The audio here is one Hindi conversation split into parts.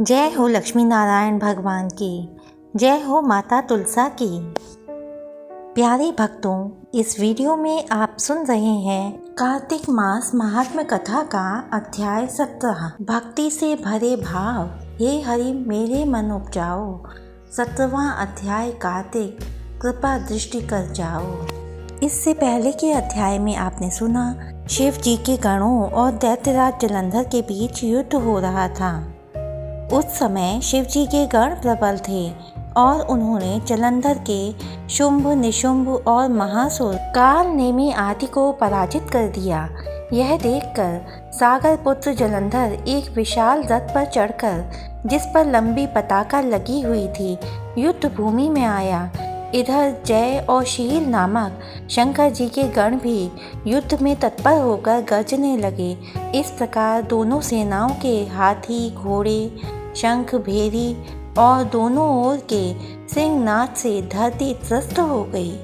जय हो लक्ष्मी नारायण भगवान की, जय हो माता तुलसा की। प्यारे भक्तों, इस वीडियो में आप सुन रहे हैं कार्तिक मास महात्म्य कथा का अध्याय 17। भक्ति से भरे भाव, हे हरि मेरे मन उपजाओ। 17वां अध्याय कार्तिक, कृपा दृष्टि कर जाओ। इससे पहले के अध्याय में आपने सुना शिव जी के गणों और दैत्यराज जलंधर के बीच युद्ध हो रहा था। उस समय शिव जी के गण प्रबल थे और उन्होंने जलंधर के शुंभ, निशुंभ और महासुर काल नेमि आदि को पराजित कर दिया। यह देखकर सागर पुत्र जलंधर एक विशाल रथ पर चढ़कर, जिस पर लंबी पताका लगी हुई थी, युद्ध भूमि में आया। इधर जय और शील नामक शंकर जी के गण भी युद्ध में तत्पर होकर गरजने लगे। इस प्रकार दोनों सेनाओं के हाथी, घोड़े, शंख, भेरी और दोनों ओर के सिंहनाद से धरती त्रस्त हो गई।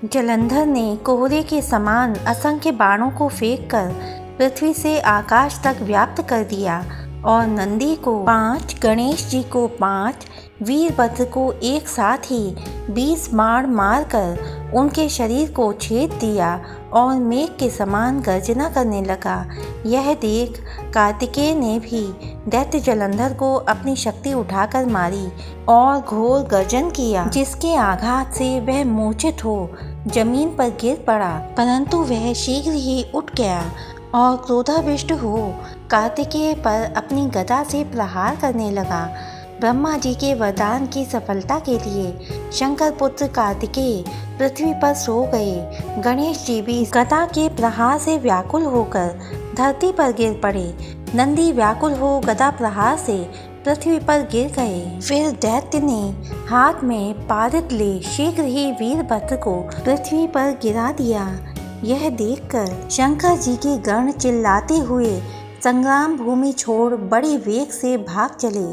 जलंधर ने कोहरे के समान असंख्य बाणों को फेंककर पृथ्वी से आकाश तक व्याप्त कर दिया और नंदी को 5, गणेश जी को 5, वीरभद्र को एक साथ ही 20 बाण मारकर उनके शरीर को छेद दिया और मेघ के समान गर्जना करने लगा। यह देख कार्तिकेय ने भी दैत्य जलंधर को अपनी शक्ति उठाकर मारी और घोर गर्जन किया, जिसके आघात से वह मूर्छित हो जमीन पर गिर पड़ा। परंतु वह शीघ्र ही उठ गया और क्रोधाविष्ट हो कार्तिकेय पर अपनी गदा से प्रहार करने लगा। ब्रह्मा जी के वरदान की सफलता के लिए शंकर पुत्र कार्तिकेय पृथ्वी पर सो गए। गणेश जी भी गदा के प्रहार से व्याकुल होकर धरती पर गिर पड़े। नंदी व्याकुल हो गदा प्रहार से पृथ्वी पर गिर गए। फिर दैत्य ने हाथ में पारित ले शीघ्र ही वीरभद्र को पृथ्वी पर गिरा दिया। यह देखकर शंकर जी के गण चिल्लाते हुए संग्राम भूमि छोड़ बड़े वेग से भाग चले।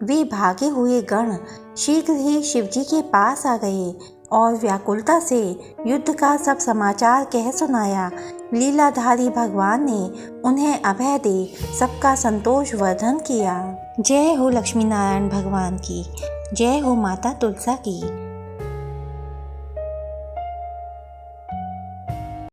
वे भागे हुए गण शीघ्र ही शिवजी के पास आ गए और व्याकुलता से युद्ध का सब समाचार कह सुनाया। लीलाधारी भगवान ने उन्हें अभय दे सबका संतोष वर्धन किया। जय हो लक्ष्मी नारायण भगवान की, जय हो माता तुलसा की।